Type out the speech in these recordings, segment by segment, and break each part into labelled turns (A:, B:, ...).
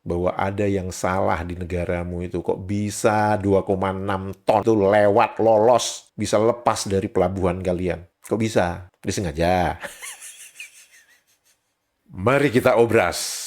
A: bahwa ada yang salah di negaramu itu. Kok bisa 2,6 ton itu lewat, lolos, bisa lepas dari pelabuhan kalian? Kok bisa? Disengaja. Mari kita obras.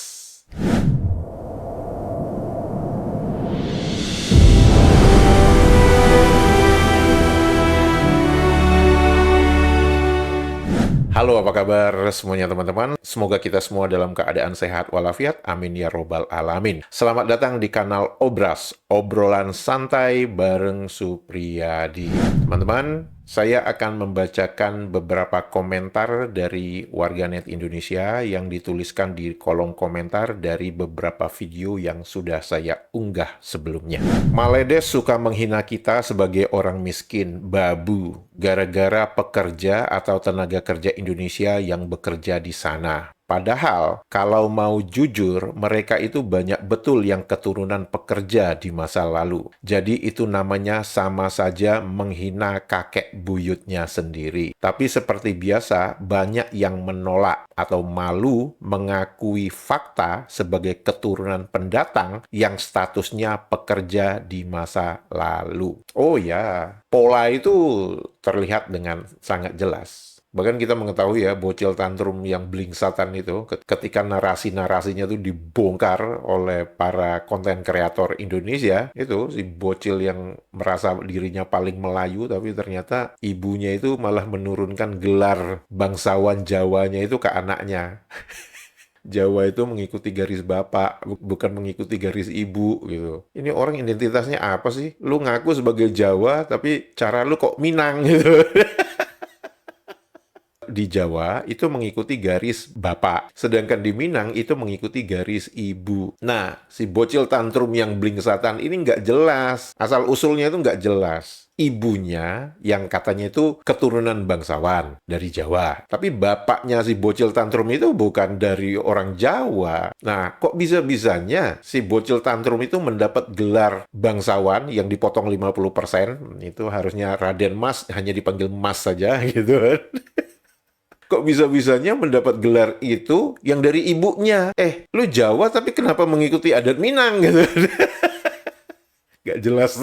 A: Halo, apa kabar semuanya teman-teman? Semoga kita semua dalam keadaan sehat walafiat. Amin ya robbal alamin. Selamat datang di kanal Obras, obrolan santai bareng Supriyadi. Teman-teman, saya akan membacakan beberapa komentar dari warganet Indonesia yang dituliskan di kolom komentar dari beberapa video yang sudah saya unggah sebelumnya. Maledes suka menghina kita sebagai orang miskin, babu, gara-gara pekerja atau tenaga kerja Indonesia yang bekerja di sana. Padahal, kalau mau jujur, mereka itu banyak betul yang keturunan pekerja di masa lalu. Jadi itu namanya sama saja menghina kakek buyutnya sendiri. Tapi seperti biasa, banyak yang menolak atau malu mengakui fakta sebagai keturunan pendatang yang statusnya pekerja di masa lalu. Oh ya, pola itu terlihat dengan sangat jelas. Bahkan kita mengetahui ya, bocil tantrum yang blingsatan itu, ketika narasi-narasinya itu dibongkar oleh para konten kreator Indonesia, itu si bocil yang merasa dirinya paling Melayu, tapi ternyata ibunya itu malah menurunkan gelar bangsawan Jawanya itu ke anaknya. Jawa itu mengikuti garis bapak, bukan mengikuti garis ibu gitu. Ini orang identitasnya apa sih? Lu ngaku sebagai Jawa, tapi cara lu kok Minang gitu. Di Jawa itu mengikuti garis bapak, sedangkan di Minang itu mengikuti garis ibu. Nah, si bocil tantrum yang blingsatan ini nggak jelas. Asal-usulnya itu nggak jelas. Ibunya yang katanya itu keturunan bangsawan dari Jawa. Tapi bapaknya si bocil tantrum itu bukan dari orang Jawa. Nah, kok bisa-bisanya si bocil tantrum itu mendapat gelar bangsawan yang dipotong 50%? Itu harusnya Raden Mas, hanya dipanggil Mas saja gitu. Kok bisa-bisanya mendapat gelar itu yang dari ibunya? Lu Jawa tapi kenapa mengikuti adat Minang gitu? Gak jelas.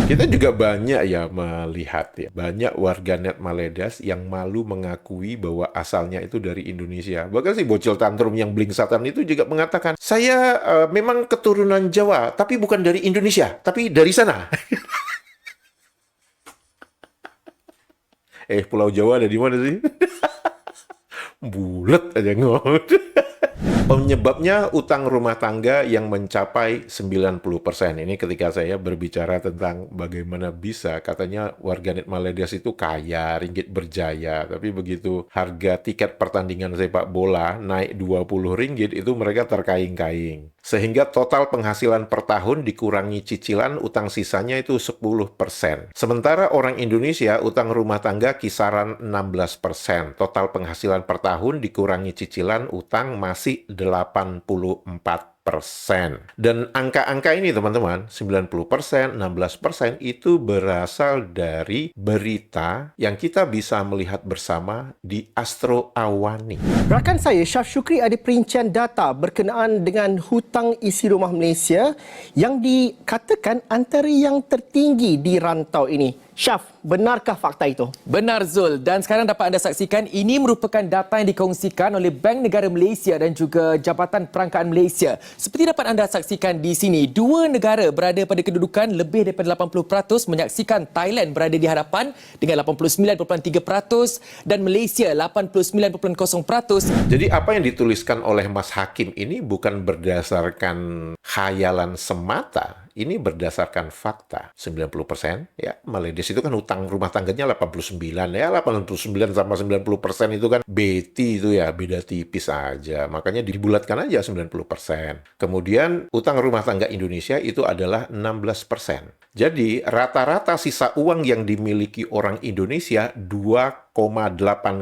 A: Kita juga banyak ya melihat ya, banyak warganet Maledas yang malu mengakui bahwa asalnya itu dari Indonesia. Bahkan si bocil tantrum yang blingsatan itu juga mengatakan, saya memang keturunan Jawa, tapi bukan dari Indonesia, tapi dari sana. Pulau Jawa ada di mana sih? Bulet aja ngomong. Penyebabnya utang rumah tangga yang mencapai 90%. Ini ketika saya berbicara tentang bagaimana bisa, katanya warganet Maledas itu kaya, ringgit berjaya. Tapi begitu harga tiket pertandingan sepak bola naik 20 ringgit, itu mereka terkaing-kaing. Sehingga total penghasilan per tahun dikurangi cicilan, utang sisanya itu 10%. Sementara orang Indonesia, utang rumah tangga kisaran 16%. Total penghasilan per tahun dikurangi cicilan, utang masih 84%. Dan angka-angka ini teman-teman, 90%, 16% itu berasal dari berita yang kita bisa melihat bersama di Astro Awani.
B: Rakan saya, Syaf Syukri, ada perincian data berkenaan dengan hutang isi rumah Malaysia yang dikatakan antara yang tertinggi di rantau ini. Syaf, benarkah fakta itu?
C: Benar Zul, dan sekarang dapat anda saksikan ini merupakan data yang dikongsikan oleh Bank Negara Malaysia dan juga Jabatan Perangkaan Malaysia. Seperti dapat anda saksikan di sini, dua negara berada pada kedudukan lebih daripada 80% menyaksikan Thailand berada di hadapan dengan 89.3% dan Malaysia 89.0%.
A: Jadi apa yang dituliskan oleh Mas Hakim ini bukan berdasarkan khayalan semata. Ini berdasarkan fakta. 90% ya, Maledes itu kan utang rumah tangganya 89 ya, 89 sama 90% itu kan beti itu ya, beda tipis aja. Makanya dibulatkan aja 90%. Kemudian utang rumah tangga Indonesia itu adalah 16%. Jadi rata-rata sisa uang yang dimiliki orang Indonesia 2,8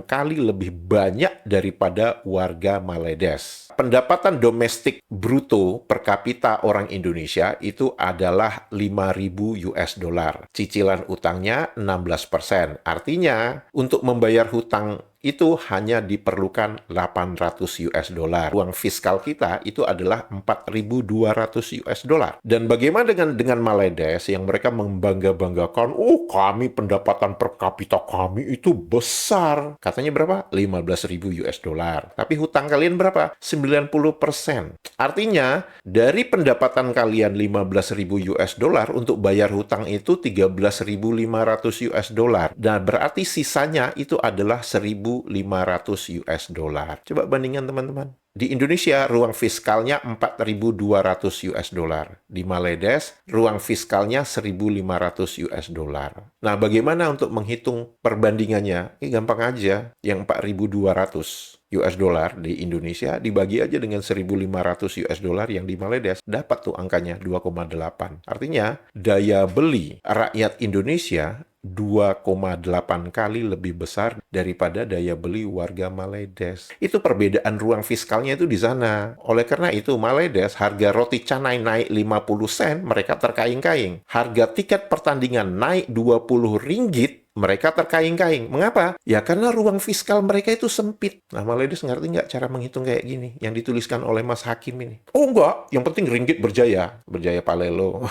A: kali lebih banyak daripada warga Maledes. Pendapatan domestik bruto per kapita orang Indonesia itu adalah 5.000 US dollar. Cicilan utangnya 16%. Artinya, untuk membayar hutang itu hanya diperlukan 800 US dollar. Uang fiskal kita itu adalah 4.200 US dollar. Dan bagaimana dengan Maldives yang mereka membangga-banggakan, oh kami pendapatan per kapita kami itu besar. Katanya berapa? 15.000 US dollar. Tapi hutang kalian berapa? 90%. Artinya, dari pendapatan kalian 15.000 US dollar untuk bayar hutang itu 13.500 US dollar. Dan berarti sisanya itu adalah 1.500 US dollar. Coba bandingkan teman-teman. Di Indonesia, ruang fiskalnya 4.200 US dollar. Di Maldives, ruang fiskalnya 1.500 US dollar. Nah, bagaimana untuk menghitung perbandingannya? Ini gampang aja. Yang 4.200 US dollar di Indonesia dibagi aja dengan 1.500 US dollar yang di Maldives. Dapat tuh angkanya 2,8. Artinya, daya beli rakyat Indonesia 2,8 kali lebih besar daripada daya beli warga Maldives. Itu perbedaan ruang fiskalnya itu di sana. Oleh karena itu, Maldives harga roti canai naik 50 sen, mereka terkaing-kaing. Harga tiket pertandingan naik 20 ringgit, mereka terkaing-kaing. Mengapa? Ya karena ruang fiskal mereka itu sempit. Nah, Maldives ngerti nggak cara menghitung kayak gini? Yang dituliskan oleh Mas Hakim ini. Oh enggak, yang penting ringgit berjaya. Berjaya palelo.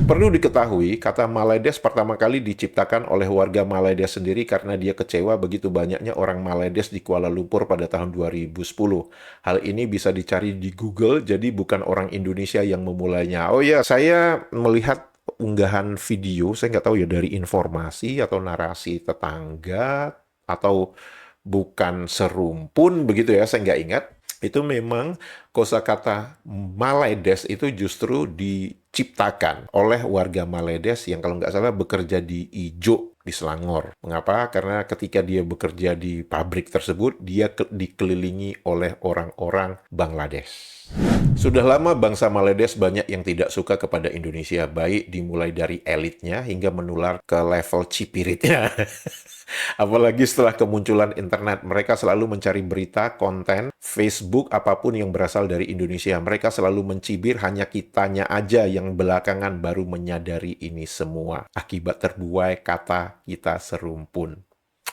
A: Perlu diketahui, kata Maldives pertama kali diciptakan oleh warga Maldives sendiri karena dia kecewa begitu banyaknya orang Maldives di Kuala Lumpur pada tahun 2010. Hal ini bisa dicari di Google, jadi bukan orang Indonesia yang memulainya. Oh ya, saya melihat unggahan video, saya nggak tahu ya dari informasi atau narasi tetangga atau bukan serumpun begitu ya, saya nggak ingat. Itu memang kosakata Maldives itu justru diciptakan oleh warga Maldives yang kalau nggak salah bekerja di Ijo di Selangor. Mengapa? Karena ketika dia bekerja di pabrik tersebut, dia dikelilingi oleh orang-orang Bangladesh. Sudah lama bangsa Maldives banyak yang tidak suka kepada Indonesia, baik dimulai dari elitnya hingga menular ke level cipiritnya. Apalagi setelah kemunculan internet, mereka selalu mencari berita, konten, Facebook, apapun yang berasal dari Indonesia. Mereka selalu mencibir, hanya kitanya aja yang belakangan baru menyadari ini semua. Akibat terbuai kata kita serumpun.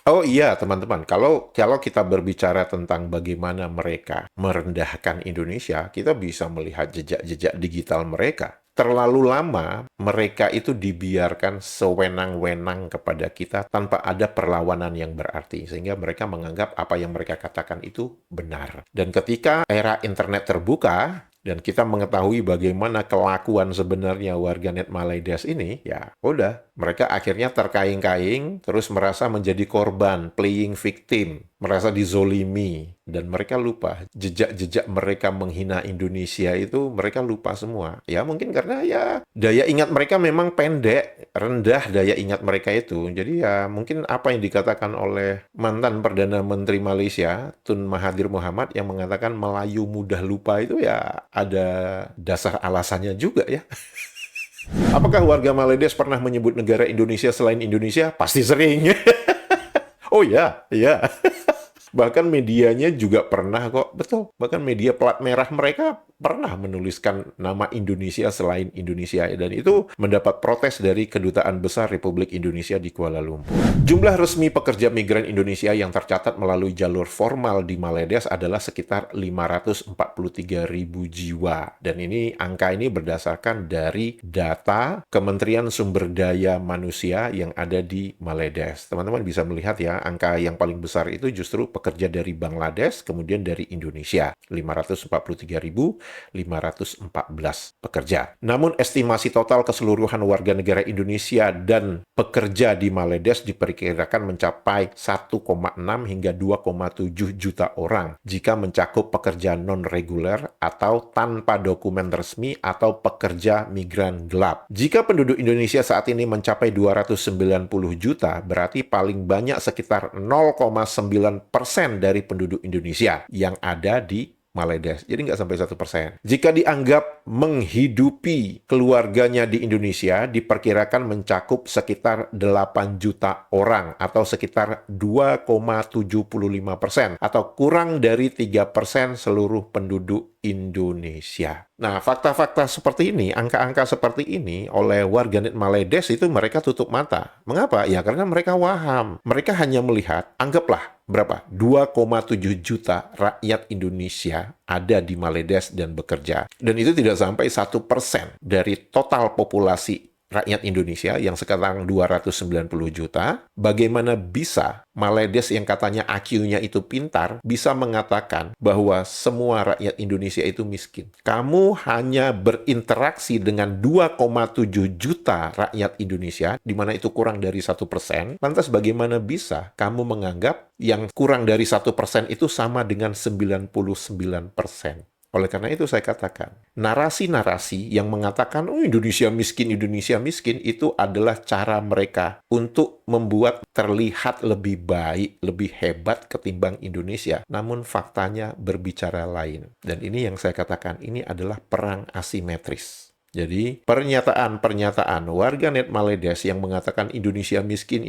A: Oh iya teman-teman, kalau kita berbicara tentang bagaimana mereka merendahkan Indonesia, kita bisa melihat jejak-jejak digital mereka. Terlalu lama mereka itu dibiarkan sewenang-wenang kepada kita tanpa ada perlawanan yang berarti. Sehingga mereka menganggap apa yang mereka katakan itu benar. Dan ketika era internet terbuka, dan kita mengetahui bagaimana kelakuan sebenarnya warganet Maldives ini, ya udah, mereka akhirnya terkaing-kaing, terus merasa menjadi korban, playing victim, merasa dizolimi, dan mereka lupa. Jejak-jejak mereka menghina Indonesia itu, mereka lupa semua. Ya mungkin karena ya daya ingat mereka memang pendek, rendah daya ingat mereka itu. Jadi ya mungkin apa yang dikatakan oleh mantan Perdana Menteri Malaysia, Tun Mahathir Mohamad, yang mengatakan Melayu mudah lupa itu ya ada dasar alasannya juga ya. Apakah warga Maldives pernah menyebut negara Indonesia selain Indonesia? Pasti sering. Oh ya, ya. Bahkan medianya juga pernah kok, betul. Bahkan media plat merah mereka pernah menuliskan nama Indonesia selain Indonesia. Dan itu mendapat protes dari Kedutaan Besar Republik Indonesia di Kuala Lumpur. Jumlah resmi pekerja migran Indonesia yang tercatat melalui jalur formal di Maldives adalah sekitar 543.000 jiwa. Dan angka ini berdasarkan dari data Kementerian Sumber Daya Manusia yang ada di Maldives. Teman-teman bisa melihat ya, angka yang paling besar itu justru pekerja dari Bangladesh, kemudian dari Indonesia. 543.514 pekerja. Namun estimasi total keseluruhan warga negara Indonesia dan pekerja di Maldives diperkirakan mencapai 1,6 hingga 2,7 juta orang jika mencakup pekerja non-reguler atau tanpa dokumen resmi atau pekerja migran gelap. Jika penduduk Indonesia saat ini mencapai 290 juta, berarti paling banyak sekitar 0,9% dari penduduk Indonesia yang ada di Maldives. Jadi nggak sampai 1%. Jika dianggap menghidupi keluarganya di Indonesia diperkirakan mencakup sekitar 8 juta orang atau sekitar 2,75% atau kurang dari 3% seluruh penduduk Indonesia. Nah, fakta-fakta seperti ini, angka-angka seperti ini oleh warganet Maledes itu mereka tutup mata. Mengapa? Ya karena mereka waham. Mereka hanya melihat, anggaplah berapa? 2,7 juta rakyat Indonesia ada di Maledes dan bekerja. Dan itu tidak sampai 1% dari total populasi rakyat Indonesia yang sekarang 290 juta. Bagaimana bisa Maledes yang katanya IQ-nya itu pintar bisa mengatakan bahwa semua rakyat Indonesia itu miskin? Kamu hanya berinteraksi dengan 2,7 juta rakyat Indonesia, di mana itu kurang dari 1%. Lantas bagaimana bisa kamu menganggap yang kurang dari 1% itu sama dengan 99%? Oleh karena itu saya katakan, narasi-narasi yang mengatakan, oh Indonesia miskin, itu adalah cara mereka untuk membuat terlihat lebih baik, lebih hebat ketimbang Indonesia. Namun faktanya berbicara lain. Dan ini yang saya katakan, ini adalah perang asimetris. Jadi, pernyataan-pernyataan warganet Maledes yang mengatakan Indonesia miskin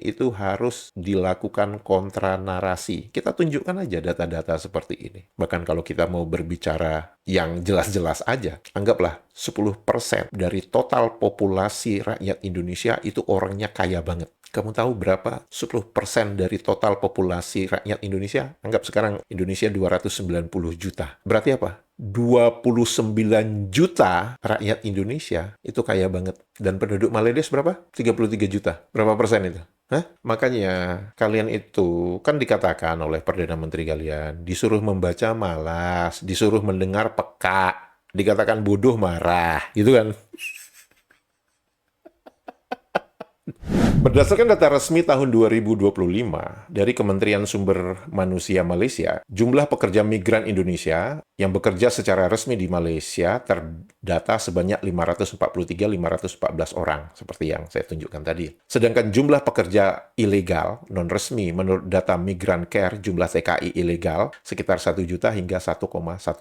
A: itu harus dilakukan kontra narasi. Kita tunjukkan aja data-data seperti ini. Bahkan kalau kita mau berbicara yang jelas-jelas aja, anggaplah 10% dari total populasi rakyat Indonesia itu orangnya kaya banget. Kamu tahu berapa 10% dari total populasi rakyat Indonesia? Anggap sekarang Indonesia 290 juta. Berarti apa? 29 juta rakyat Indonesia itu kaya banget. Dan penduduk Maledes berapa? 33 juta. Berapa persen itu? Hah? Makanya kalian itu kan dikatakan oleh Perdana Menteri kalian, disuruh membaca malas, disuruh mendengar peka, dikatakan bodoh marah, gitu kan? Berdasarkan data resmi tahun 2025 dari Kementerian Sumber Manusia Malaysia, jumlah pekerja migran Indonesia yang bekerja secara resmi di Malaysia terdata sebanyak 543.514 orang, seperti yang saya tunjukkan tadi. Sedangkan jumlah pekerja ilegal non-resmi menurut data Migran Care, jumlah TKI ilegal sekitar 1 juta hingga 1,1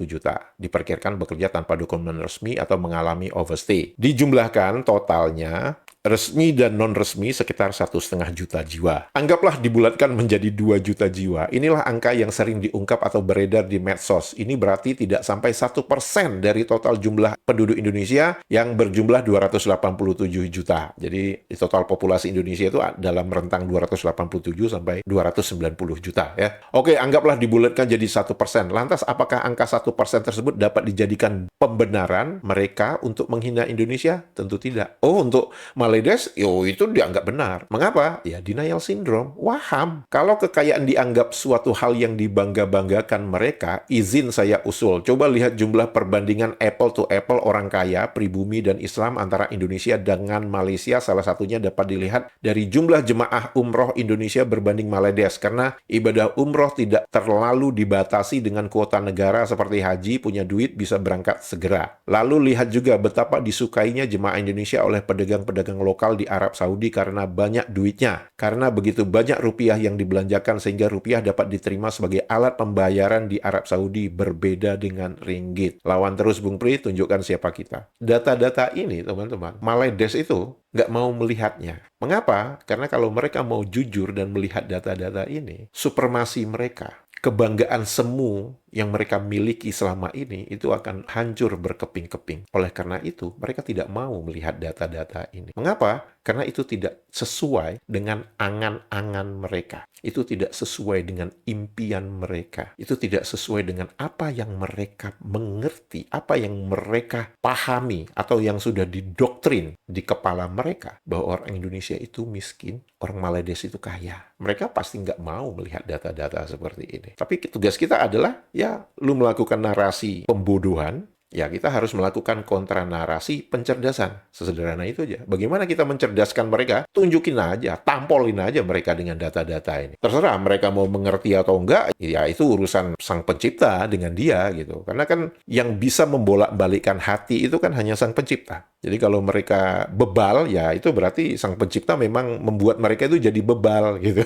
A: juta. Diperkirakan bekerja tanpa dokumen resmi atau mengalami overstay. Dijumlahkan totalnya resmi dan non-resmi sekitar 1,5 juta jiwa. Anggaplah dibulatkan menjadi 2 juta jiwa. Inilah angka yang sering diungkap atau beredar di medsos. Ini berarti tidak sampai 1% dari total jumlah penduduk Indonesia yang berjumlah 287 juta. Jadi total populasi Indonesia itu dalam rentang 287 sampai 290 juta ya. Oke, anggaplah dibulatkan jadi 1%. Lantas apakah angka 1% tersebut dapat dijadikan pembenaran mereka untuk menghina Indonesia? Tentu tidak. Oh, untuk Maledes, itu dianggap benar. Mengapa? Ya, denial syndrome. Waham. Kalau kekayaan dianggap suatu hal yang dibangga-banggakan mereka, izin saya usul. Coba lihat jumlah perbandingan apple to apple orang kaya, pribumi, dan Islam antara Indonesia dengan Malaysia. Salah satunya dapat dilihat dari jumlah jemaah umroh Indonesia berbanding Maledes. Karena ibadah umroh tidak terlalu dibatasi dengan kuota negara seperti haji, punya duit, bisa berangkat segera. Lalu lihat juga betapa disukainya jemaah Indonesia oleh pedagang-pedagang lokal di Arab Saudi karena banyak duitnya. Karena begitu banyak rupiah yang dibelanjakan sehingga rupiah dapat diterima sebagai alat pembayaran di Arab Saudi, berbeda dengan ringgit. Lawan terus Bung Pri, tunjukkan siapa kita. Data-data ini teman-teman, Maledes itu nggak mau melihatnya. Mengapa? Karena kalau mereka mau jujur dan melihat data-data ini, supremasi mereka, kebanggaan semu yang mereka miliki selama ini itu akan hancur berkeping-keping. Oleh karena itu, mereka tidak mau melihat data-data ini. Mengapa? Karena itu tidak sesuai dengan angan-angan mereka. Itu tidak sesuai dengan impian mereka. Itu tidak sesuai dengan apa yang mereka mengerti, apa yang mereka pahami, atau yang sudah didoktrin di kepala mereka, bahwa orang Indonesia itu miskin, orang Maledes itu kaya. Mereka pasti nggak mau melihat data-data seperti ini. Tapi tugas kita adalah, ya, lu melakukan narasi pembodohan, ya kita harus melakukan kontra narasi pencerdasan. Sesederhana itu aja. Bagaimana kita mencerdaskan mereka? Tunjukin aja, tampolin aja mereka dengan data-data ini. Terserah mereka mau mengerti atau enggak, ya itu urusan sang pencipta dengan dia gitu. Karena kan yang bisa membolak-balikkan hati itu kan hanya sang pencipta. Jadi kalau mereka bebal, ya itu berarti sang pencipta memang membuat mereka itu jadi bebal gitu.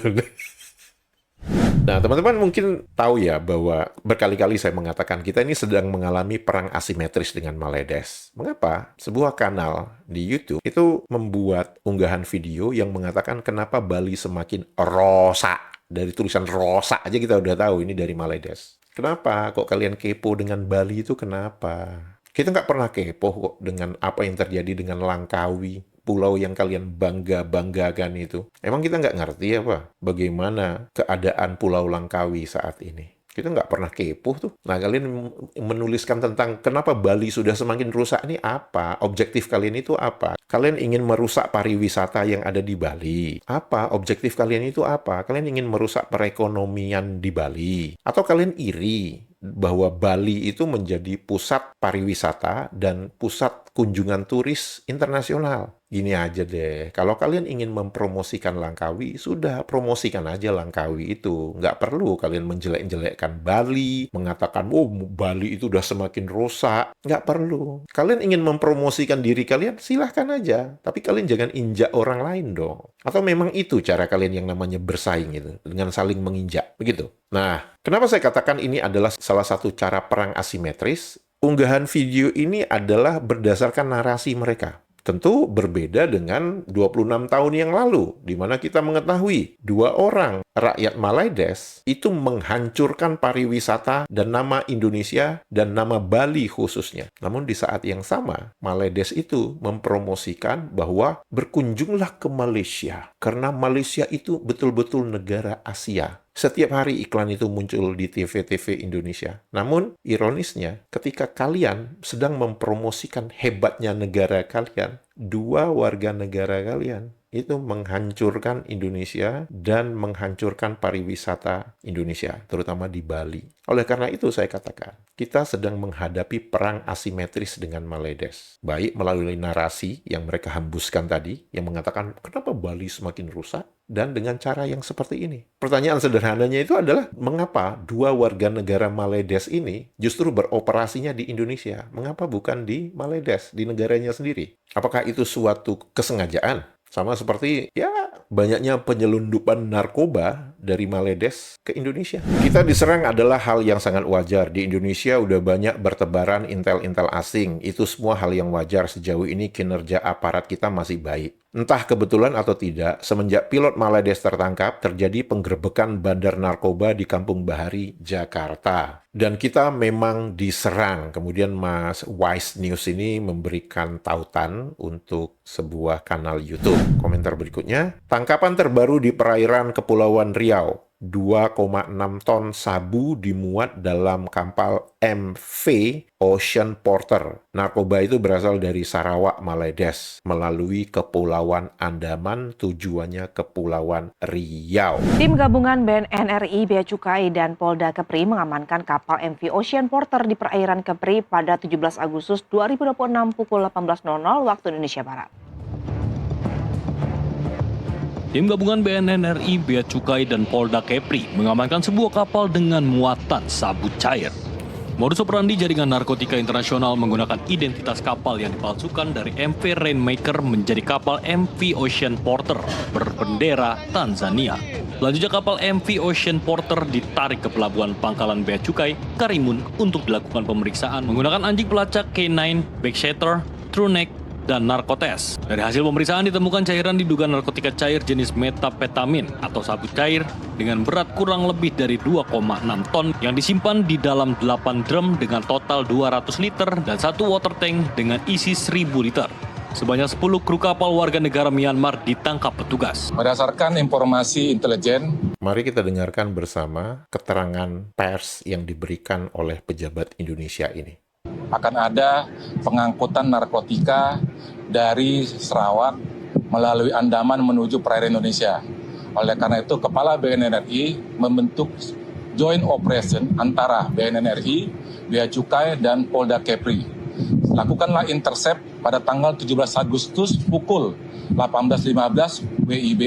A: Nah, teman-teman mungkin tahu ya bahwa berkali-kali saya mengatakan kita ini sedang mengalami perang asimetris dengan Maledes. Mengapa? Sebuah kanal di YouTube itu membuat unggahan video yang mengatakan kenapa Bali semakin rosak. Dari tulisan rosak aja kita udah tahu ini dari Maledes. Kenapa? Kok kalian kepo dengan Bali itu kenapa? Kita nggak pernah kepo kok dengan apa yang terjadi dengan Langkawi, pulau yang kalian bangga-banggakan itu. Emang kita nggak ngerti apa bagaimana keadaan Pulau Langkawi saat ini? Kita nggak pernah kepo tuh. Nah, kalian menuliskan tentang kenapa Bali sudah semakin rusak ini apa? Objektif kalian itu apa? Kalian ingin merusak pariwisata yang ada di Bali. Apa? Objektif kalian itu apa? Kalian ingin merusak perekonomian di Bali. Atau kalian iri bahwa Bali itu menjadi pusat pariwisata dan pusat kunjungan turis internasional. Gini aja deh, kalau kalian ingin mempromosikan Langkawi, sudah promosikan aja Langkawi itu. Nggak perlu kalian menjelek-jelekkan Bali, mengatakan, oh Bali itu udah semakin rusak. Nggak perlu. Kalian ingin mempromosikan diri kalian, silahkan aja. Tapi kalian jangan injak orang lain dong. Atau memang itu cara kalian yang namanya bersaing itu, dengan saling menginjak, begitu. Nah, kenapa saya katakan ini adalah salah satu cara perang asimetris? Unggahan video ini adalah berdasarkan narasi mereka. Tentu berbeda dengan 26 tahun yang lalu, di mana kita mengetahui dua orang rakyat Maledes itu menghancurkan pariwisata dan nama Indonesia dan nama Bali khususnya. Namun di saat yang sama, Maledes itu mempromosikan bahwa berkunjunglah ke Malaysia, karena Malaysia itu betul-betul negara Asia. Setiap hari iklan itu muncul di TV-TV Indonesia. Namun, ironisnya, ketika kalian sedang mempromosikan hebatnya negara kalian, dua warga negara kalian itu menghancurkan Indonesia dan menghancurkan pariwisata Indonesia, terutama di Bali. Oleh karena itu saya katakan, kita sedang menghadapi perang asimetris dengan Maledes. Baik melalui narasi yang mereka hembuskan tadi, yang mengatakan kenapa Bali semakin rusak, dan dengan cara yang seperti ini. Pertanyaan sederhananya itu adalah, mengapa dua warga negara Maledes ini justru beroperasinya di Indonesia? Mengapa bukan di Maledes, di negaranya sendiri? Apakah itu suatu kesengajaan? Sama seperti, ya, banyaknya penyelundupan narkoba dari Maledes ke Indonesia. Kita diserang adalah hal yang sangat wajar. Di Indonesia udah banyak bertebaran intel-intel asing. Itu semua hal yang wajar. Sejauh ini kinerja aparat kita masih baik. Entah kebetulan atau tidak, semenjak pilot Maledes tertangkap, terjadi penggerbekan bandar narkoba di Kampung Bahari, Jakarta. Dan kita memang diserang. Kemudian Mas Wise News ini memberikan tautan untuk sebuah kanal YouTube. Komentar berikutnya, tangkapan terbaru di perairan Kepulauan Riau. 2,6 ton sabu dimuat dalam kapal MV Ocean Porter. Narkoba itu berasal dari Sarawak, Maledes, melalui Kepulauan Andaman, tujuannya Kepulauan Riau.
D: Tim gabungan BNN RI, Bea Cukai, dan Polda Kepri mengamankan kapal MV Ocean Porter di perairan Kepri pada 17 Agustus 2026 pukul 18.00 waktu Indonesia Barat.
E: Tim gabungan BNN RI, Bea Cukai, dan Polda Kepri mengamankan sebuah kapal dengan muatan sabu cair. Modus operandi jaringan narkotika internasional menggunakan identitas kapal yang dipalsukan dari MV Rainmaker menjadi kapal MV Ocean Porter berbendera Tanzania. Selanjutnya kapal MV Ocean Porter ditarik ke pelabuhan Pangkalan Bea Cukai, Karimun untuk dilakukan pemeriksaan menggunakan anjing pelacak K9, backshatter, TrueNeck, dan narkotes. Dari hasil pemeriksaan ditemukan cairan diduga narkotika cair jenis metapetamin atau sabu cair dengan berat kurang lebih dari 2,6 ton yang disimpan di dalam 8 drum dengan total 200 liter dan satu water tank dengan isi 1000 liter. Sebanyak 10 kru kapal warga negara Myanmar ditangkap petugas.
F: Berdasarkan informasi intelijen,
A: mari kita dengarkan bersama keterangan pers yang diberikan oleh pejabat Indonesia ini.
F: akan ada pengangkutan narkotika dari Sarawak melalui Andaman menuju perairan Indonesia. Oleh karena itu, Kepala BNN RI membentuk joint operation antara BNN RI, Bea Cukai, dan Polda Kepri. Lakukanlah intercept pada tanggal 17 Agustus pukul 18.15 WIB.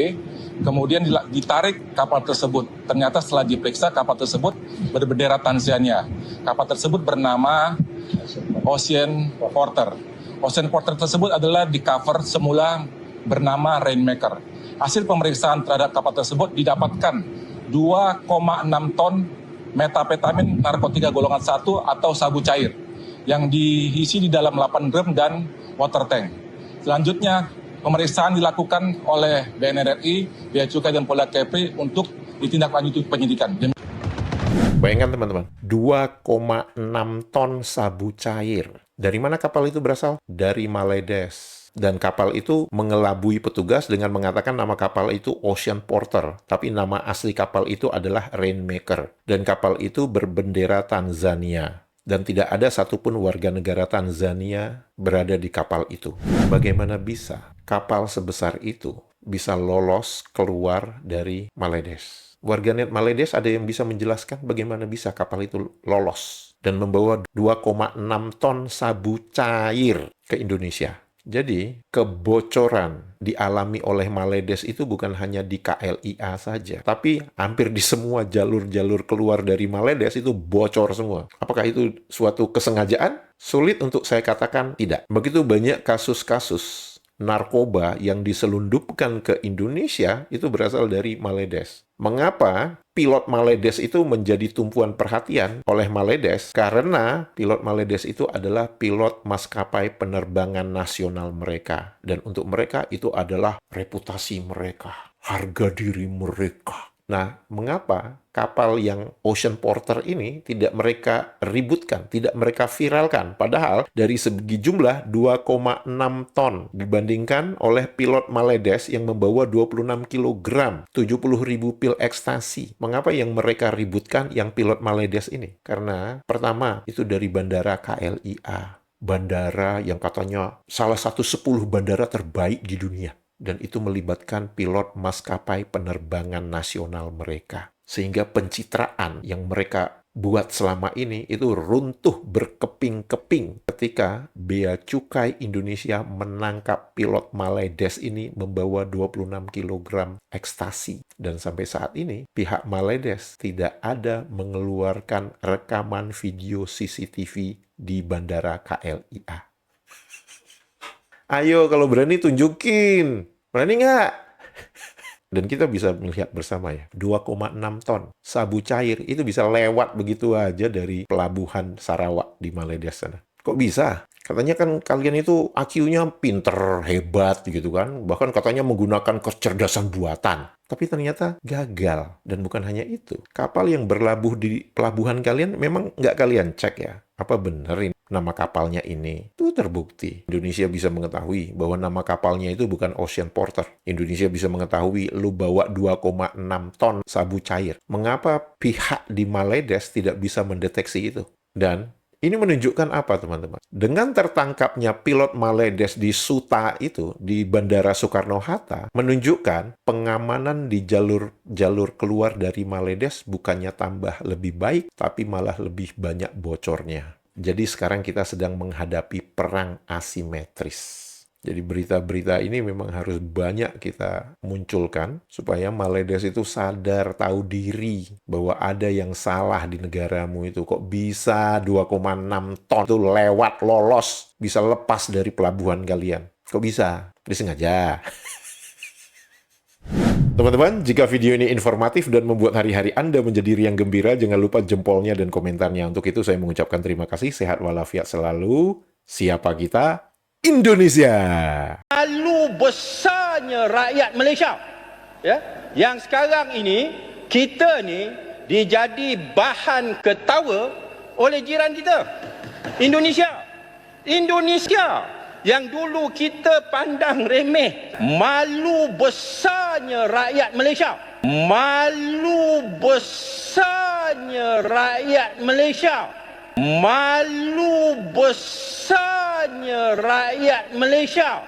F: Kemudian ditarik kapal tersebut. Ternyata setelah diperiksa kapal tersebut berbendera Tanzania. Kapal tersebut bernama Ocean Porter. Ocean Porter tersebut adalah di cover semula bernama Rainmaker. Hasil pemeriksaan terhadap kapal tersebut didapatkan 2,6 ton metapetamin narkotika golongan 1 atau sabu cair yang diisi di dalam 8 drum dan water tank. Selanjutnya, pemeriksaan dilakukan oleh BNN RI, Bea Cukai dan Polda Kepri untuk ditindaklanjuti penyidikan.
A: Bayangkan teman-teman, 2,6 ton sabu cair. Dari mana kapal itu berasal? Dari Maledes. Dan kapal itu mengelabui petugas dengan mengatakan nama kapal itu Ocean Porter. Tapi nama asli kapal itu adalah Rainmaker. Dan kapal itu berbendera Tanzania. Dan tidak ada satupun warga negara Tanzania berada di kapal itu. Bagaimana bisa kapal sebesar itu bisa lolos keluar dari Maledes? Warganet Maledes ada yang bisa menjelaskan bagaimana bisa kapal itu lolos dan membawa 2,6 ton sabu cair ke Indonesia. Jadi, kebocoran dialami oleh Maledes itu bukan hanya di KLIA saja, tapi hampir di semua jalur-jalur keluar dari Maledes itu bocor semua. Apakah itu suatu kesengajaan? Sulit untuk saya katakan tidak. Begitu banyak kasus-kasus narkoba yang diselundupkan ke Indonesia itu berasal dari Maledes. Mengapa pilot Maledes itu menjadi tumpuan perhatian oleh Maledes? Karena pilot Maledes itu adalah pilot maskapai penerbangan nasional mereka. Dan untuk mereka itu adalah reputasi mereka, harga diri mereka. Nah, mengapa kapal yang Ocean Porter ini tidak mereka ributkan, tidak mereka viralkan? Padahal dari segi jumlah 2,6 ton dibandingkan oleh pilot Maledes yang membawa 26 kg, 70.000 pil ekstasi. Mengapa yang mereka ributkan yang pilot Maledes ini? Karena pertama, itu dari bandara KLIA. Bandara yang katanya salah satu 10 bandara terbaik di dunia. Dan itu melibatkan pilot maskapai penerbangan nasional mereka. Sehingga pencitraan yang mereka buat selama ini itu runtuh berkeping-keping ketika Bea Cukai Indonesia menangkap pilot Maledes ini membawa 26 kg ekstasi. Dan sampai saat ini pihak Maledes tidak ada mengeluarkan rekaman video CCTV di bandara KLIA. Ayo kalau berani tunjukin. Berani nggak? Dan kita bisa melihat bersama ya, 2,6 ton sabu cair itu bisa lewat begitu aja dari pelabuhan Sarawak di Maledes sana. Kok bisa? Katanya kan kalian itu IQ-nya pinter, hebat gitu kan. Bahkan katanya menggunakan kecerdasan buatan. Tapi ternyata gagal. Dan bukan hanya itu. Kapal yang berlabuh di pelabuhan kalian memang nggak kalian cek ya. Apa benerin nama kapalnya ini? Itu terbukti. Indonesia bisa mengetahui bahwa nama kapalnya itu bukan Ocean Porter. Indonesia bisa mengetahui lu bawa 2,6 ton sabu cair. Mengapa pihak di Maledes tidak bisa mendeteksi itu? Dan ini menunjukkan apa, teman-teman? Dengan tertangkapnya pilot Maledes di Suta itu, di Bandara Soekarno-Hatta, menunjukkan pengamanan di jalur keluar dari Maledes bukannya tambah lebih baik, tapi malah lebih banyak bocornya. Jadi sekarang kita sedang menghadapi perang asimetris. Jadi berita-berita ini memang harus banyak kita munculkan supaya Maledes itu sadar, tahu diri bahwa ada yang salah di negaramu itu. Kok bisa 2,6 ton itu lewat, lolos, bisa lepas dari pelabuhan kalian? Kok bisa? Disengaja. Teman-teman, jika video ini informatif dan membuat hari-hari Anda menjadi riang gembira, jangan lupa jempolnya dan komentarnya. Untuk itu saya mengucapkan terima kasih, sehat walafiat selalu. Siapa kita? Indonesia.
G: Malu besarnya rakyat Malaysia, ya, yang sekarang ini kita ni dijadi bahan ketawa oleh jiran kita, Indonesia yang dulu kita pandang remeh. Malu besarnya rakyat Malaysia, malu besarnya rakyat Malaysia, malu besarnya rakyat Malaysia.